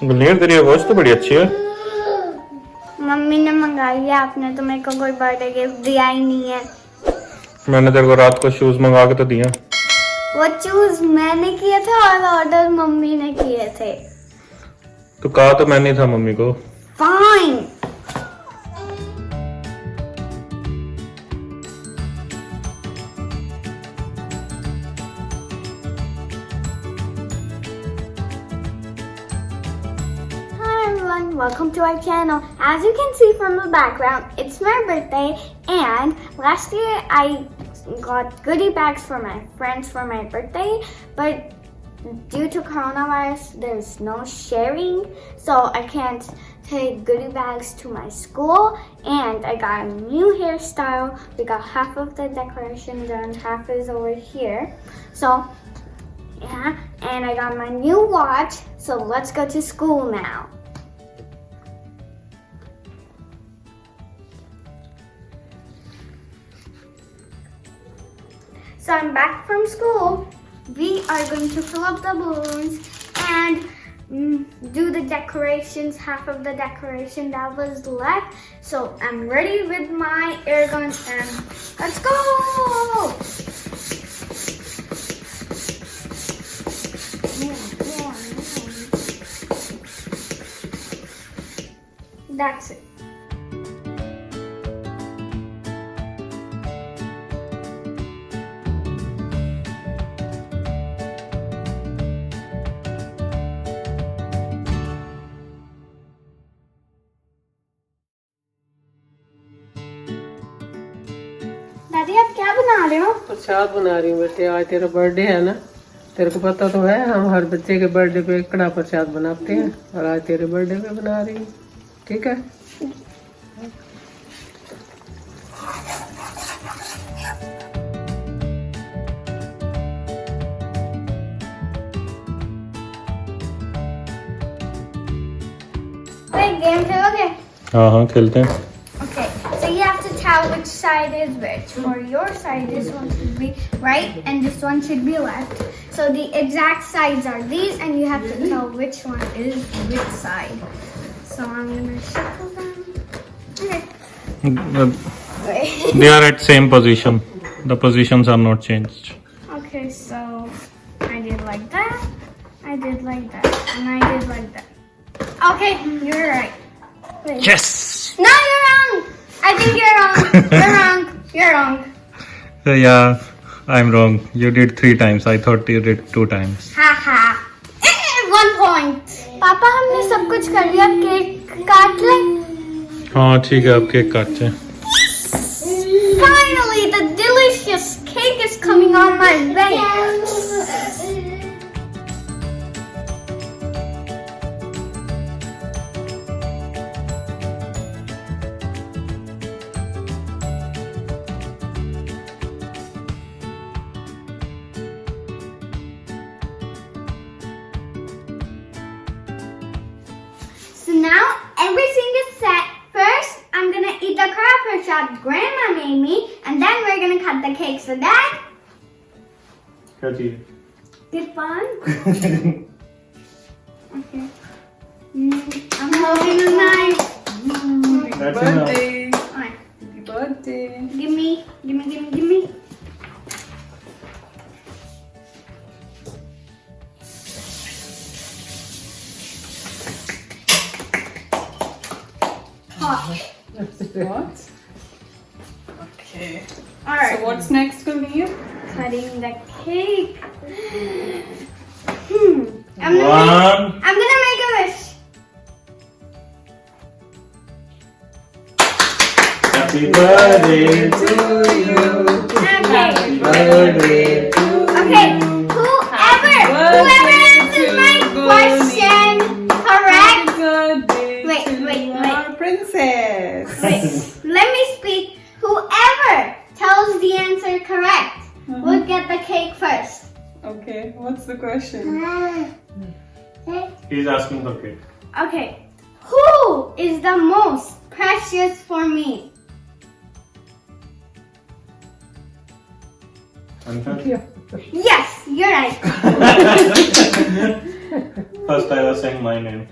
गुलनीर तेरी आवाज तो बड़ी अच्छी है। मम्मी ने मंगाई है, आपने तो मेरे को कोई बर्थडे गिफ्ट दिया ही नहीं है। मैंने तेरे को रात को शूज मंगा के तो दिया। वो चूज मैंने किए थे और ऑर्डर मम्मी ने किए थे। तो कहा तो मैंने था मम्मी को। Fine. Welcome to our channel. As you can see from the background, it's my birthday, and last year I got goodie bags for my friends for my birthday, but due to coronavirus there's no sharing, so I can't take goodie bags to my school. And I got a new hairstyle. We got half of the decoration done, half is over here. So yeah, and I got my new watch, so let's go to school now. So I'm back from school. We are going to fill up the balloons and do the decorations, half of the decoration that was left. So I'm ready with my air gun and let's go! That's it. दादी आप क्या बना रहे हो? प्रसाद बना रही हूँ बेटे, आज तेरा बर्थडे है ना। तेरे को पता तो है हम हर बच्चे के बर्थडे पे कड़ा प्रसाद बनाते हैं, और आज तेरे बर्थडे पे बना रही हूँ। ठीक है। गेम खेलोगे? हाँ हाँ खेलते हैं। Okay, so you have to tell which side is which. For your side, this one should be right and this one should be left. So the exact sides are these, and you have to tell which one is which side. So I'm gonna shuffle them. Okay. They are at same position. The positions are not changed. Okay, so I did like that, I did like that, and I did like that. Okay, you're right. Wait. Yes. No, you're wrong. I think you're wrong. You're wrong. You're wrong. Yeah, I'm wrong. You did 3 times. I thought you did 2 times. Ha ha. 1 point. पापा हमने सब कुछ कर लिया, cake काट ले। हाँ ठीक है, अब केक काटते हैं। Finally, the delicious cake is coming on my way. So now everything is set. First, I'm gonna eat the cracker shot Grandma made me, and then we're gonna cut the cake. So Dad, क्या चाहिए? get fun. Okay. I'm holding a knife. That's birthday. Alright. Happy birthday. Give me. Hot. What? Okay. Alright. So what's next, Kulneer? Cutting the cake. I'm gonna make a wish. Happy birthday to you. Okay. Birthday. Okay. Whoever answers my question correct. Birthday Wait, to wait, our wait. princess. Wait. Let me speak. Whoever tells the answer correct will get the cake first. Okay. What's the question? He's asking for cake. Okay. Who is the most precious for me? Answer? Yeah. Yes, you're right. first I was saying my name,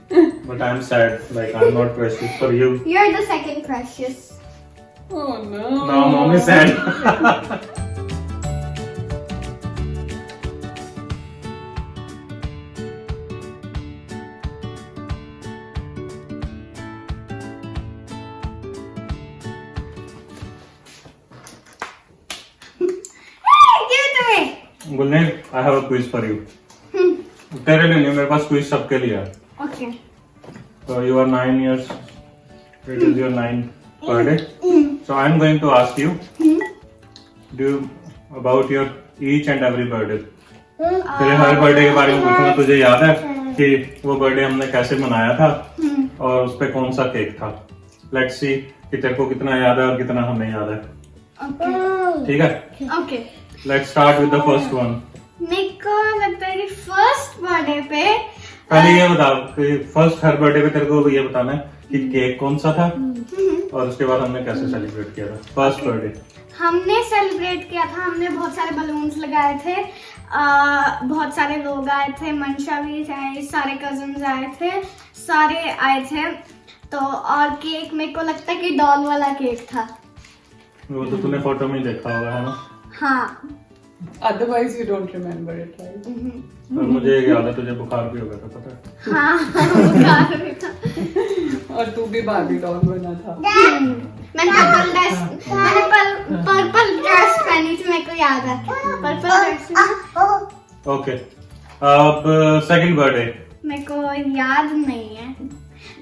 but I'm sad. Like I'm not precious for you. You're the second precious. Oh no. Now mom is sad. Hey, give it to me. Gulnair, I have a quiz for you. तेरे लिए नहीं, मेरे पास quiz सबके लिए है. Okay. So you are 9 years. It is your 9th birthday. So I'm going to ask you, about your each and every birthday. तेरे हर birthday के बारे में पूछूंगा. तुझे याद है कि वो बर्थडे हमने कैसे मनाया था और उस पे कौन सा केक था? Let's see कि तेरे को कितना याद है और कितना हमें याद है. Okay. ठीक है? Okay. Let's start with the first one. मेरे को लगता है कि फर्स्ट बर्थडे पे पहले ये बता कि फर्स्ट हर बर्थडे पे तेरे को ये बताना है कि केक कौन सा था और उसके बाद हमने कैसे सेलिब्रेट किया था फर्स्ट बर्थडे. हमने सेलिब्रेट किया था. हमने बहुत सारे बलून्स लगाए थे. बहुत सारे लोग आए थे. मंशा भी थे. सारे कजन्स आए थे. सारे आए थे. तो और केक मेरे को लगता है कि डॉल वाला केक था. वो तो तूने फोटो में ही देखा होगा, है ना? हाँ. Otherwise you don't remember it, right? और मुझे याद है तुझे बुखार भी हो गया था, पता है? हाँ. बुखार भी था. और तू भी बार्बी डॉल बना था. मैंने पर्पल ड्रेस पहनी थी. मेरे को याद है पर्पल ड्रेस. ओके. अब सेकंड बर्थडे. मेरे को याद नहीं है.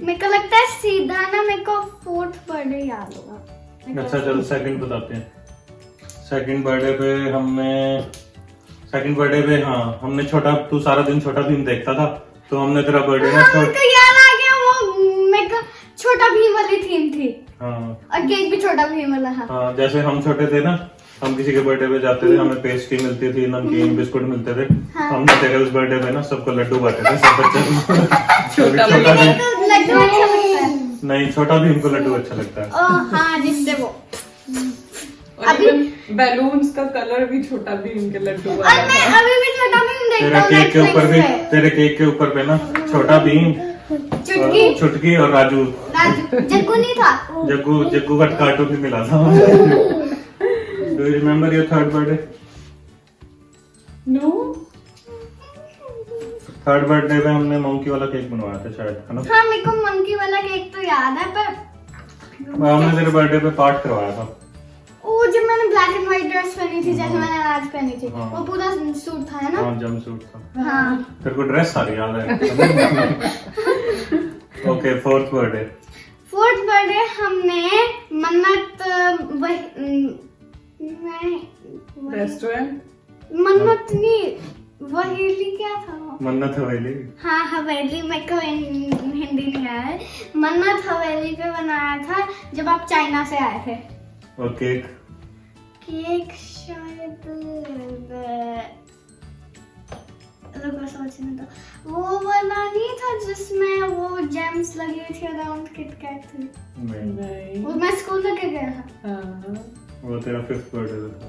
मेरे को लगता है सीधा ना मेरे को फोर्थ बर्थडे याद होगा. अच्छा चलो सेकंड बताते हैं. सेकंड बर्थडे पे हमने छोटा, तू सारा दिन छोटा भीम देखता था तो हमने तेरा बर्थडे ना मेरे को याद आ गया. वो मेरे को छोटा भीम वाली थीम थी. हाँ और केक भी छोटा भीम वाला था. हाँ. जैसे हम छोटे थे ना, हम किसी के बर्थडे पे जाते थे, हमें पेस्ट्री मिलती थी, नमकीन बिस्कुट मिलते थे. हमने तेरे उस बर्थडे पे ना सबको लड्डू बांटे थे, सब बच्चे. छोटा भीम तो लड्डू अच्छा लगता है. नहीं, छोटा भीम को लड्डू अच्छा लगता है. हाँ, जिससे वो अभी बैलून्स का कलर भी छोटा भीम के लड्डू वाला और मैं था. अभी भी छोटा भीम देखता तेरे हूँ केक के ऊपर भी, Netflix पे. तेरे केक के ऊपर पे ना छोटा भीम, चुटकी, चुटकी और राजू. जग्गू नहीं था. जग्गू का कार्टून भी मिला था. Do you remember your third birthday? No. Third birthday पे हमने मंकी वाला केक बनवाया था शायद, है ना? हाँ, मेरे को मंकी वाला केक तो याद है. पर हमने तेरे बर्थडे पे पार्ट करवाया था. वो जब मैंने ब्लैक एंड व्हाइट ड्रेस पहनी थी, जैसे मैंने आज पहनी थी, हाँ. वो पूरा सूट था, है ना? हाँ, जंप सूट था. हाँ. तेरे को ड्रेस सारी याद है. Okay, fourth birthday. Fourth birthday हमने मन्नत रेस्टोरेंट. मन्नत नहीं, वहीली क्या था वो? मन्नत हवेली. हाँ, हवेली. मेरे को हिंदी नहीं आया. मन्नत हवेली पे बनाया था जब आप चाइना से आए थे. और केक केक शायद रुको सोचने दो. वो वाला नहीं था जिसमें वो जेम्स लगी थी अराउंड किटकैट थी? नहीं, नहीं. वो मैं स्कूल लेके गया था. हाँ. वो तेरा फिफ्थ बर्थडे था.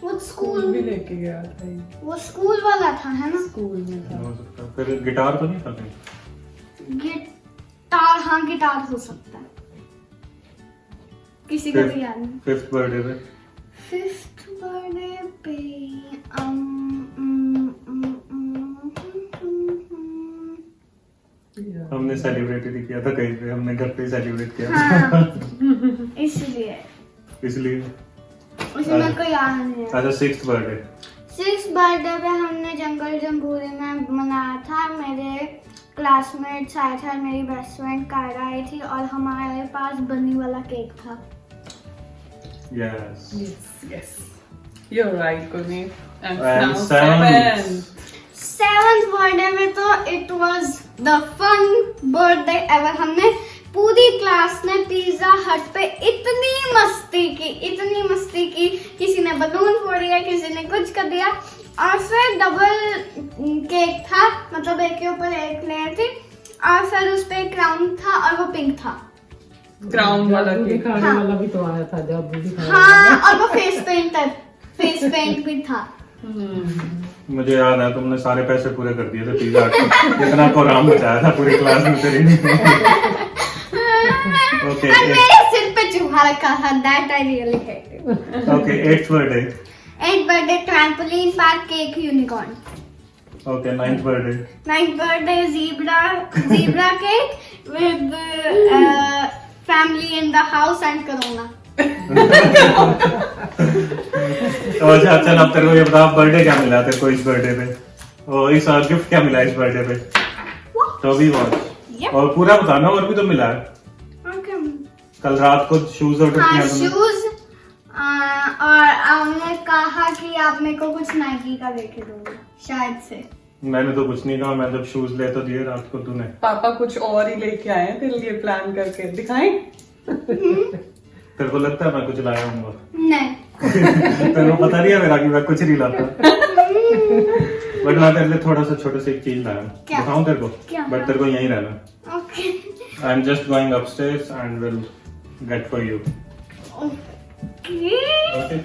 वो स्कूल भी लेके गया था. वो स्कूल वाला था, है ना? स्कूल में था. हो सकता है. फिर गिटार तो नहीं था कहीं? गिटार, हाँ गिटार हो सकता है. किसी को भी याद नहीं. फिफ्थ बर्थडे पे फिफ्थ बर्थडे पे हमने सेलिब्रेट ही किया था कहीं पे, हमने घर पे ही सेलिब्रेट किया था. हाँ, इसलिए इसलिए. उसमें मेरे को याद नहीं है. अच्छा, सिक्स्थ बर्थडे. सिक्स बर्थडे पे हमने जंगल जम्बूरी में मनाया था. मेरे क्लासमेट्स आए थे और मेरी बेस्ट फ्रेंड कायरा आई थी और हमारे पास बनी वाला केक था. Yes. Yes. You're right, Kuni. And And now seventh. Seventh birthday में तो it was the fun birthday ever. हमने पूरी क्लास ने पिज्जा हट पे इतनी मस्ती की. किसी ने बलून फोड़ दिया, किसी ने कुछ कर दिया. और फिर डबल केक था, मतलब एक के ऊपर एक लेयर थी. और फिर उस पे क्राउन था और वो पिंक था. क्राउन वाला केक. हाँ. वाला भी तो आया था जब भी हाँ, और वो फेस पेंट भी था. मुझे याद है तुमने सारे पैसे पूरे कर दिए थे पिज्जा के, जितना कोराम बचाया था पूरी क्लास में तेरी। ओके और मेरे सिर पे चूहा रखा था, that I really hated. Okay 8th birthday. 8th birthday trampoline park cake unicorn. Okay 9th birthday. 9th birthday zebra cake with family in the house and corona. तो अच्छा चल अब तेरे को ये बता बर्थडे क्या मिला तेरे को इस बर्थडे पे, और इस गिफ्ट क्या मिला इस बर्थडे पे? तो भी वॉच। Yep. और पूरा बताना, और भी तो मिला है। Okay. कल रात को शूज ऑर्डर हाँ किया तुमने। शूज, और हमने कहा कि आप मेरे को कुछ नाइकी का लेके दोगे शायद से। मैंने तो कुछ नहीं कहा, मैं जब शूज ले तो दिए रात को तूने। पापा कुछ और ही लेके आए हैं तेरे लिए प्लान करके, दिखाएं? तेरे को लगता है मैं कुछ लाया हूँ? नहीं। तेरे को पता नहीं है मेरा कि मैं कुछ नहीं लाता। बट मैं तेरे लिए थोड़ा सा छोटा सा एक चीज लाया हूँ, क्या? दिखाऊं तेरे को? क्या? बट तेरे को यहीं रहना। Okay. I am just going upstairs and will get for you. Okay. Okay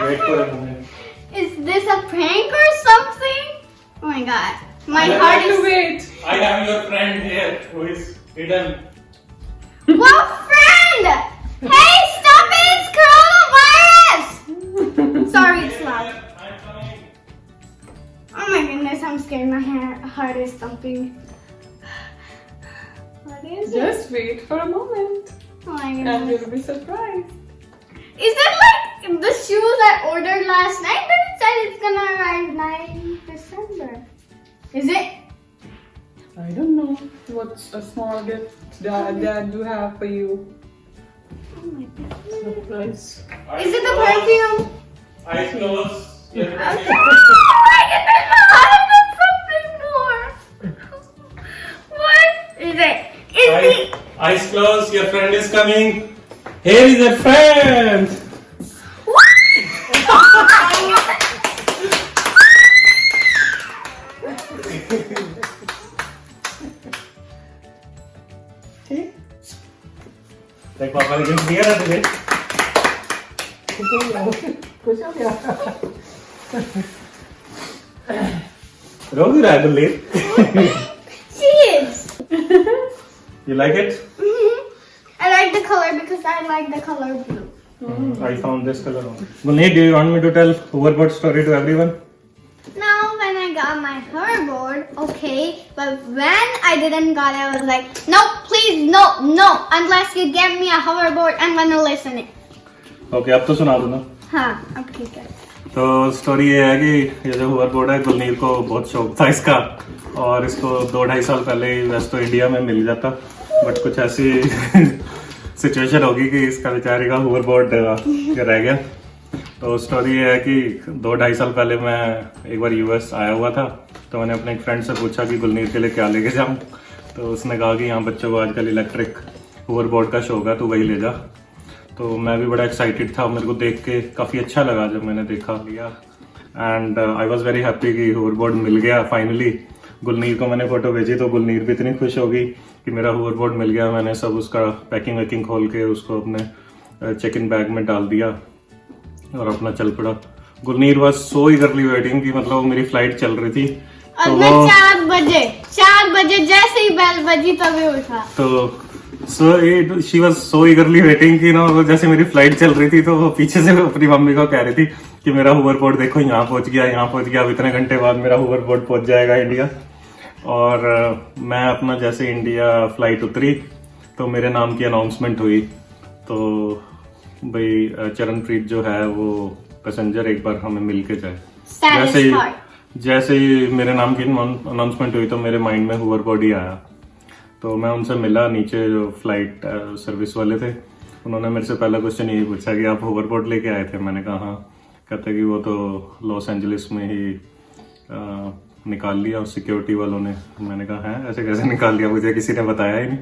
wait for a moment. Is this a prank or something? Oh my god. My heart is... wait. I have your friend here who is hidden. What friend? Hey, stop it! It's coronavirus! Sorry, it's loud. I'm coming. Oh my goodness, I'm scared. My heart is thumping. What is it? Just wait for a moment Oh my and goodness. you'll be surprised. Is it like the shoes I ordered last night? But it said it's gonna arrive 9th December. Is it? I don't know what's a small gift that you have for you. Oh my goodness. Surprise. Is it the perfume? Eyes closed. Okay. Oh my goodness, my heart is something more. What is it? Is the... Eyes closed. Your friend is coming. Here is a friend. देख पापा ने gift दिया ना तुझे। खुश हो गया? रो भी रहा है गुल्ली। She is. You like it? I like the color because I like the color blue. I found this color on. Gulneet, do you want me to tell hoverboard story to everyone? Now when I got my hoverboard, okay, but when I didn't got it, I was like, no, please, no, unless you get me a hoverboard, I'm gonna listen it. Okay, अब तो सुना दो ना। हाँ, अब ठीक है। तो स्टोरी ये है कि ये जो होवरबोर्ड है गुलनीर को बहुत शौक था इसका, और इसको 2-2.5 साल पहले ही वैसे तो इंडिया में मिल जाता, बट कुछ ऐसी सिचुएशन होगी कि इसका बेचारे का होवरबोर्ड रह गया। तो स्टोरी ये है कि 2-2.5 साल पहले मैं एक बार यूएस आया हुआ था, तो मैंने अपने एक फ्रेंड से पूछा कि गुलनीर के लिए क्या लेके जाऊँ। तो उसने कहा कि यहाँ बच्चों को आजकल इलेक्ट्रिक होवरबोर्ड का शौक है तो वही ले जा। तो मैं भी बड़ा एक्साइटेड था, मेरे को देख के काफ़ी अच्छा लगा जब मैंने देखा लिया, and I was very happy कि होवरबोर्ड मिल गया फाइनली। गुलनीर को मैंने फ़ोटो भेजी तो गुलनीर भी इतनी खुश होगी कि मेरा होवरबोर्ड मिल गया। मैंने सब उसका पैकिंग वैकिंग खोल के उसको अपने चेक इन बैग में डाल दिया और अपना चल पड़ा। गुलनीर वॉज सो ईगरली वेटिंग कि मतलब मेरी फ्लाइट चल रही थी और तो मैं 4 बजे जैसे ही बेल बजी तभी उठा। तो शी वॉज सो ईगरली वेटिंग कि ना जैसे मेरी फ्लाइट चल रही थी तो वो पीछे से अपनी मम्मी को कह रही थी कि मेरा होवरबोर्ड देखो यहाँ पहुंच गया, अब इतने घंटे बाद मेरा होवरबोर्ड पहुंच जाएगा इंडिया। और मैं अपना जैसे इंडिया फ्लाइट उतरी तो मेरे नाम की अनाउंसमेंट हुई, तो भाई चरणप्रीत जो है वो पैसेंजर एक बार हमें मिल के जाए। जैसे ही मेरे नाम की अनाउंसमेंट हुई तो मेरे माइंड में होवरबोर्ड ही आया। तो मैं उनसे मिला, नीचे जो फ्लाइट सर्विस वाले थे, उन्होंने मेरे से पहला क्वेश्चन यही पूछा कि आप होवरबोर्ड लेके आए थे। मैंने कहा हाँ। कहते कि वो तो लॉस एंजलिस में ही निकाल लिया और सिक्योरिटी वालों ने। मैंने कहा है ऐसे कैसे निकाल लिया, मुझे किसी ने बताया ही नहीं।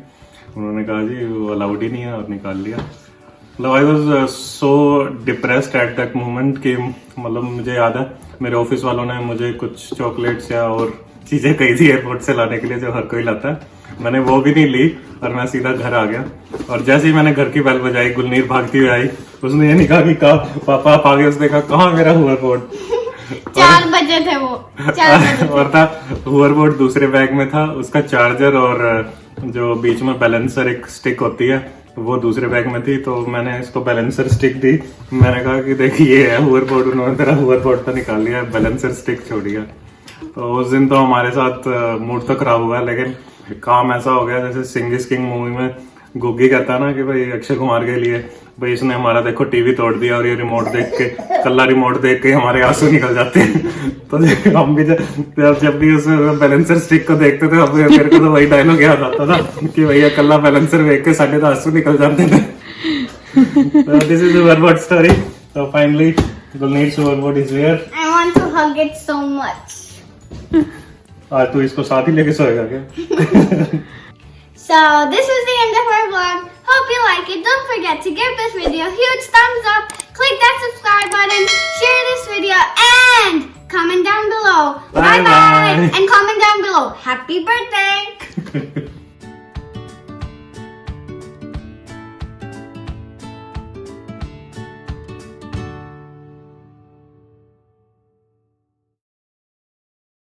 उन्होंने कहा जी वो अलाउड ही नहीं है और निकाल लिया। मतलब I was so depressed at that moment कि मतलब मुझे याद है मेरे ऑफिस वालों ने मुझे कुछ चॉकलेट्स या और चीज़ें कही थी एयरपोर्ट से लाने के लिए जो हर कोई लाता है। मैंने वो भी नहीं ली और मैं सीधा घर आ गया। और जैसे ही मैंने घर की बेल बजाई गुलनीर भागती हुई आई। उसने ये नहीं कहा कि पापा आप आ गए, उसने कहा कहाँ मेरा होवरबोर्ड। 4 बजे थे वो 4 बजे और था होवरबोर्ड दूसरे बैग में था, उसका चार्जर और जो बीच में बैलेंसर एक स्टिक होती है वो दूसरे बैग में थी। तो मैंने इसको बैलेंसर स्टिक दी, मैंने कहा कि देखिए ये है होवरबोर्ड, उन्होंने तेरा होवरबोर्ड तो निकाल लिया, बैलेंसर स्टिक छोड़ दिया। तो उस दिन तो हमारे साथ मूड तो खराब हुआ, लेकिन काम ऐसा हो गया जैसे सिंग इज किंग मूवी में गोगी कहता ना कि भाई अक्षय कुमार के लिए भाई इसने हमारा देखो टीवी तोड़ दिया और ये रिमोट देख के कल्ला रिमोट देख के हमारे आंसू निकल जाते हैं। तो हम भी जब भी उस बैलेंसर स्टिक को देखते थे मेरे को तो वही डायलॉग याद आता था कि भैया कल्ला बैलेंसर देख के साढ़े तो आंसू निकल जाते थे। This is hoverboard story. So finally Gulneet's hoverboard is here। I want to hug it so much। आज तू इसको साथ ही लेके सोएगा क्या? So this is the end of our vlog. Hope you like it. Don't forget to give this video a huge thumbs up. Click that subscribe button. Share this video and comment down below. Bye bye. And comment down below. Happy birthday.